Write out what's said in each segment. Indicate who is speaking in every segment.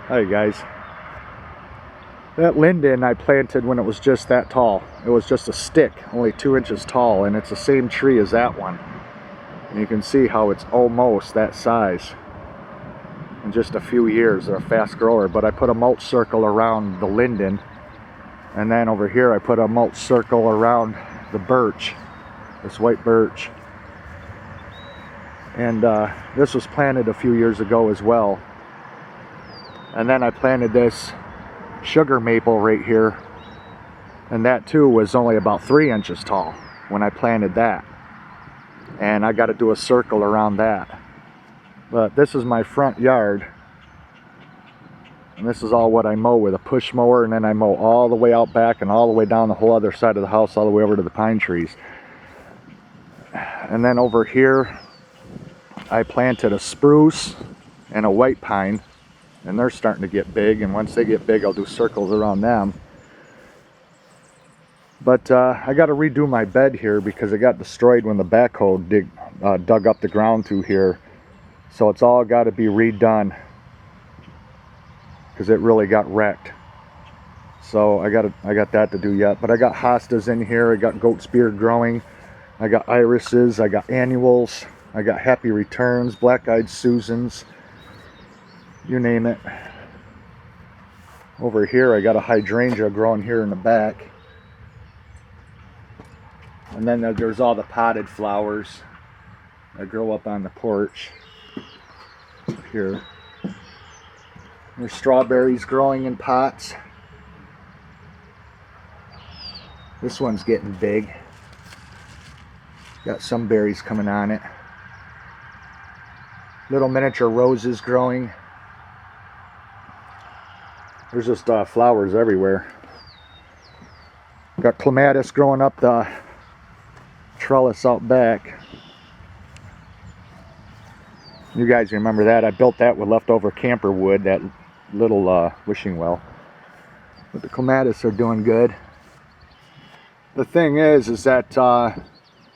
Speaker 1: Hi guys. That linden I planted when it was just that tall. It was just a stick, only 2 inches tall, and it's the same tree as that one. And you can see how it's almost that size. In just a few years, they're a fast grower. But I put a mulch circle around the linden, and then over here I put a mulch circle around the birch, this white birch. And this was planted a few years ago as well. And then I planted this sugar maple right here, and that too was only about 3 inches tall when I planted that. And I got to do a circle around that. But this is my front yard, and this is all what I mow with a push mower, and then I mow all the way out back and all the way down the whole other side of the house, all the way over to the pine trees. And then over here I planted a spruce and a white pine, and they're starting to get big, and once they get big I'll do circles around them. But I got to redo my bed here because it got destroyed when the backhoe dug up the ground through here, so it's all got to be redone because it really got wrecked. So I got that to do yet. But I got hostas in here, I got goat's beard growing, I got irises, I got annuals, I got happy returns, black-eyed Susans, you name it. Over here I got a hydrangea growing here in the back. And then there's all the potted flowers that grow up on the porch here. There's strawberries growing in pots. This one's getting big. Got some berries coming on it. Little miniature roses growing. There's just flowers everywhere. Got clematis growing up the trellis out back. You guys remember that? I built that with leftover camper wood, that little wishing well. But the clematis are doing good. The thing is that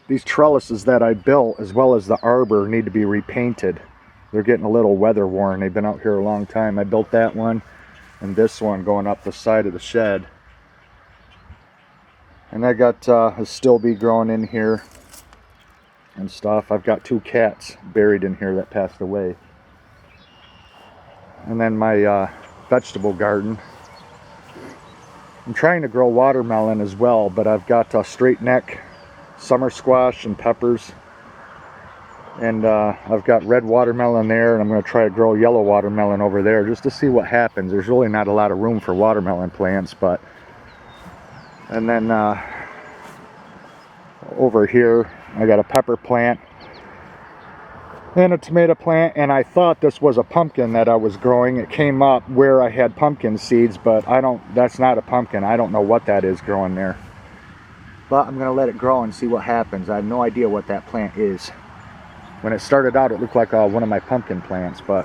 Speaker 1: these trellises that I built, as well as the arbor, need to be repainted. They're getting a little weather worn. They've been out here a long time. I built that one and this one going up the side of the shed. And I got a stilby growing in here and stuff. I've got 2 cats buried in here that passed away. And then my vegetable garden. I'm trying to grow watermelon as well, but I've got a straight neck, summer squash, and peppers. And I've got red watermelon there, and I'm going to try to grow yellow watermelon over there just to see what happens. There's really not a lot of room for watermelon plants, but... And then over here I got a pepper plant and a tomato plant, and I thought this was a pumpkin that I was growing. It came up where I had pumpkin seeds, but that's not a pumpkin. I don't know what that is growing there. But I'm going to let it grow and see what happens. I have no idea what that plant is. When it started out it looked like one of my pumpkin plants, but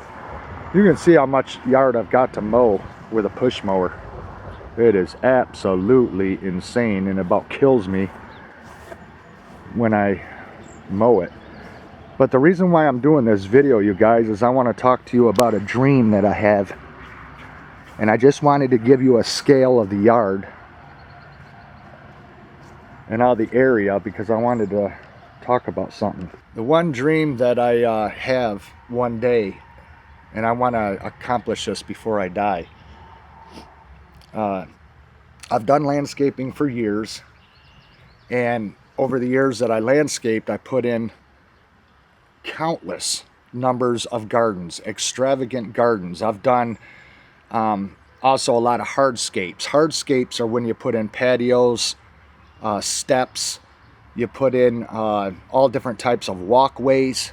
Speaker 1: you can see how much yard I've got to mow with a push mower. It is absolutely insane, and it about kills me when I mow it. But the reason why I'm doing this video, you guys, is I want to talk to you about a dream that I have. And I just wanted to give you a scale of the yard and all the area because I wanted to talk about something. The one dream that I have one day, and I want to accomplish this before I die. I've done landscaping for years, and over the years that I landscaped, I put in countless numbers of gardens, extravagant gardens. I've done also a lot of hardscapes. Hardscapes are when you put in patios, steps, you put in all different types of walkways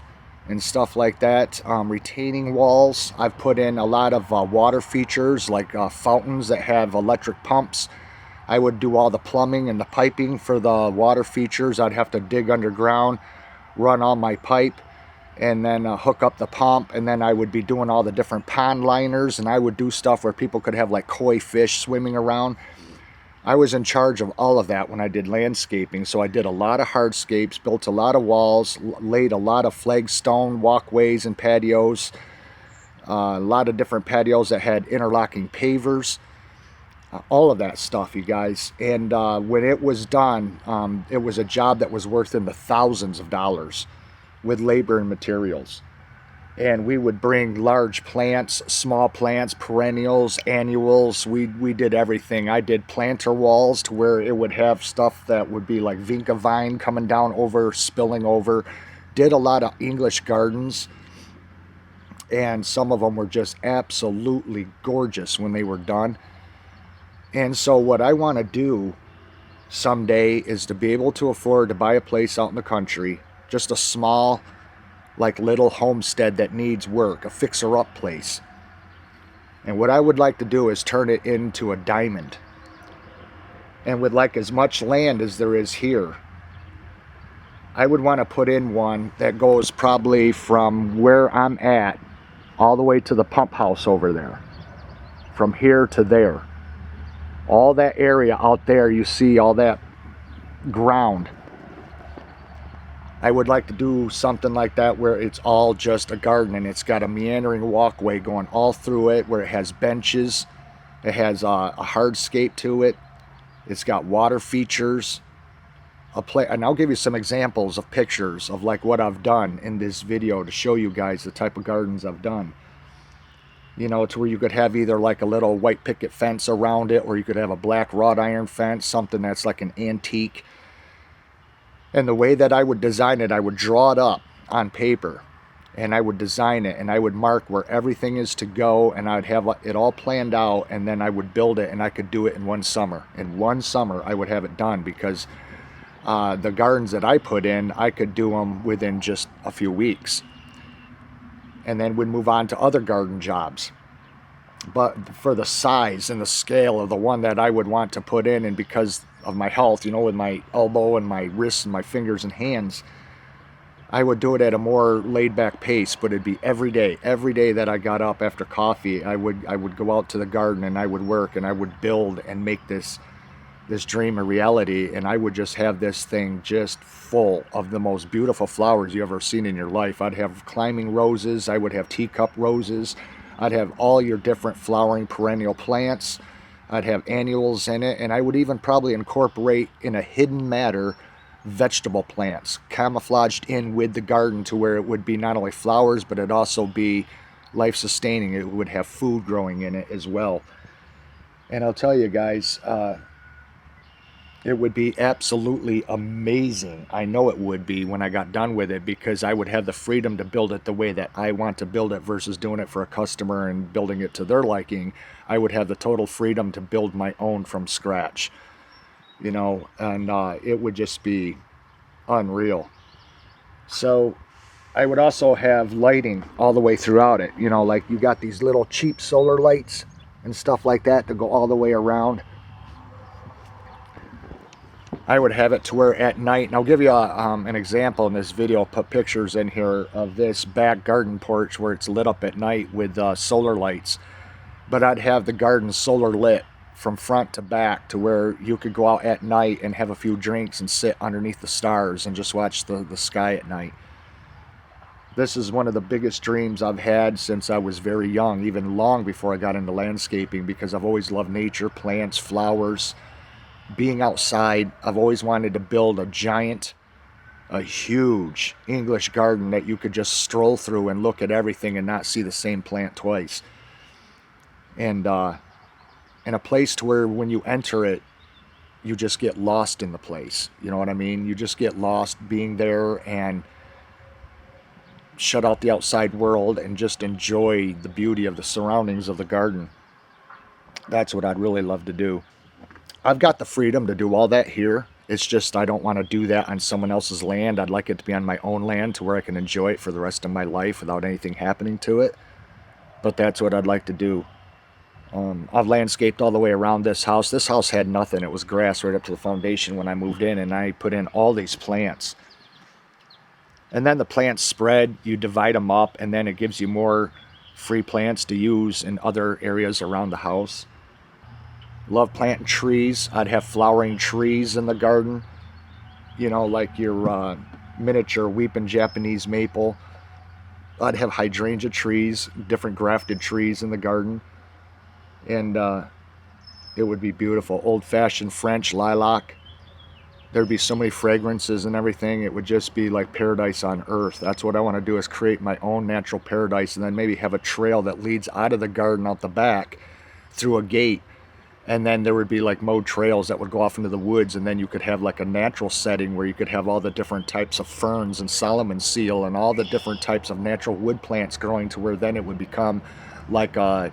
Speaker 1: and stuff like that. Retaining walls. I've put in a lot of water features like fountains that have electric pumps. I would do all the plumbing and the piping for the water features. I'd have to dig underground, run all my pipe, and then hook up the pump, and then I would be doing all the different pond liners, and I would do stuff where people could have like koi fish swimming around. I was in charge of all of that when I did landscaping, so I did a lot of hardscapes, built a lot of walls, laid a lot of flagstone walkways and patios, a lot of different patios that had interlocking pavers, all of that stuff, you guys. And when it was done, it was a job that was worth in the thousands of dollars with labor and materials. And we would bring large plants, small plants, perennials, annuals. We did everything. I did planter walls to where it would have stuff that would be like vinca vine coming down over, spilling over. Did a lot of English gardens, and some of them were just absolutely gorgeous when they were done. And so what I want to do someday is to be able to afford to buy a place out in the country, just a small, like little homestead that needs work, a fixer-up place. And what I would like to do is turn it into a diamond. And with like as much land as there is here, I would want to put in one that goes probably from where I'm at all the way to the pump house over there. From here to there. All that area out there, you see all that ground. I would like to do something like that where it's all just a garden, and it's got a meandering walkway going all through it, where it has benches, it has a hardscape to it, it's got water features, and I'll give you some examples of pictures of like what I've done in this video to show you guys the type of gardens I've done. You know, to where you could have either like a little white picket fence around it, or you could have a black wrought iron fence, something that's like an antique. And the way that I would design it, I would draw it up on paper, and I would design it, and I would mark where everything is to go, and I'd have it all planned out, and then I would build it, and I could do it in one summer. In one summer, I would have it done, because the gardens that I put in, I could do them within just a few weeks. And then we'd move on to other garden jobs. But for the size and the scale of the one that I would want to put in, and because of my health, you know, with my elbow and my wrists and my fingers and hands, I would do it at a more laid back pace. But it'd be every day that I got up after coffee, I would go out to the garden, and I would work, and I would build and make this dream a reality. And I would just have this thing just full of the most beautiful flowers you ever seen in your life. I'd have climbing roses, I would have teacup roses, I'd have all your different flowering perennial plants, I'd have annuals in it, and I would even probably incorporate in a hidden matter vegetable plants camouflaged in with the garden, to where it would be not only flowers, but it'd also be life sustaining. It would have food growing in it as well. And I'll tell you guys, it would be absolutely amazing. I know it would be when I got done with it, because I would have the freedom to build it the way that I want to build it versus doing it for a customer and building it to their liking. I would have the total freedom to build my own from scratch, you know, and it would just be unreal. So I would also have lighting all the way throughout it, you know, like you got these little cheap solar lights and stuff like that to go all the way around. I would have it to where at night, and I'll give you an example in this video. I'll put pictures in here of this back garden porch where it's lit up at night with solar lights. But I'd have the garden solar lit from front to back, to where you could go out at night and have a few drinks and sit underneath the stars and just watch the sky at night. This is one of the biggest dreams I've had since I was very young, even long before I got into landscaping, because I've always loved nature, plants, flowers, being outside. I've always wanted to build a huge English garden that you could just stroll through and look at everything and not see the same plant twice. And a place to where when you enter it, you just get lost in the place. You know what I mean? You just get lost being there and shut out the outside world and just enjoy the beauty of the surroundings of the garden. That's what I'd really love to do. I've got the freedom to do all that here. It's just I don't want to do that on someone else's land. I'd like it to be on my own land, to where I can enjoy it for the rest of my life without anything happening to it. But that's what I'd like to do. I've landscaped all the way around this house. This house had nothing. It was grass right up to the foundation when I moved in, and I put in all these plants. And then the plants spread, you divide them up, and then it gives you more free plants to use in other areas around the house. Love planting trees. I'd have flowering trees in the garden, you know, like your miniature weeping Japanese maple, I'd have hydrangea trees, different grafted trees in the garden, and it would be beautiful. Old-fashioned French lilac. There'd be so many fragrances and everything. It would just be like paradise on earth. That's what I want to do, is create my own natural paradise, and then maybe have a trail that leads out of the garden out the back through a gate. And then there would be like mowed trails that would go off into the woods, and then you could have like a natural setting where you could have all the different types of ferns and Solomon seal and all the different types of natural wood plants growing, to where then it would become like a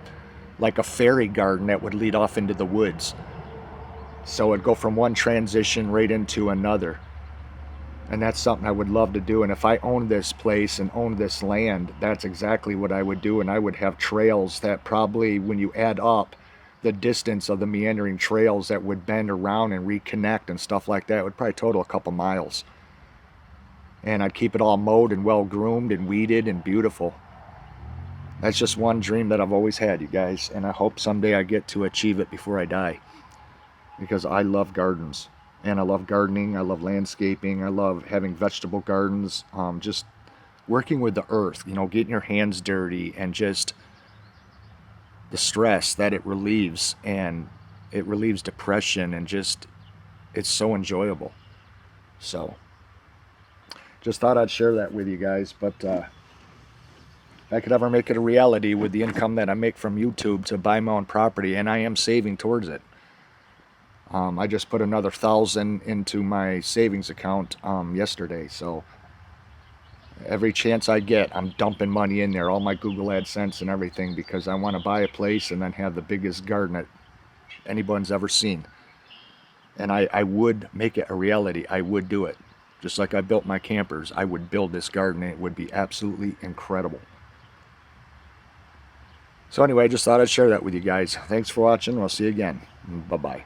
Speaker 1: fairy garden that would lead off into the woods. So it'd go from one transition right into another. And that's something I would love to do. And if I owned this place and owned this land, that's exactly what I would do. And I would have trails that probably, when you add up the distance of the meandering trails that would bend around and reconnect and stuff like that, it would probably total a couple miles. And I'd keep it all mowed and well groomed and weeded and beautiful. That's just one dream that I've always had, you guys. And I hope someday I get to achieve it before I die, because I love gardens, and I love gardening, I love landscaping, I love having vegetable gardens, just working with the earth, you know, getting your hands dirty, and just the stress that it relieves, and it relieves depression, and just, it's so enjoyable. So just thought I'd share that with you guys. But if I could ever make it a reality with the income that I make from YouTube, to buy my own property, and I am saving towards it. I just put another $1,000 into my savings account yesterday, so every chance I get, I'm dumping money in there, all my Google AdSense and everything, because I want to buy a place and then have the biggest garden that anyone's ever seen. And I would make it a reality. I would do it. Just like I built my campers, I would build this garden, and it would be absolutely incredible. So anyway, I just thought I'd share that with you guys. Thanks for watching. We'll see you again. Bye-bye.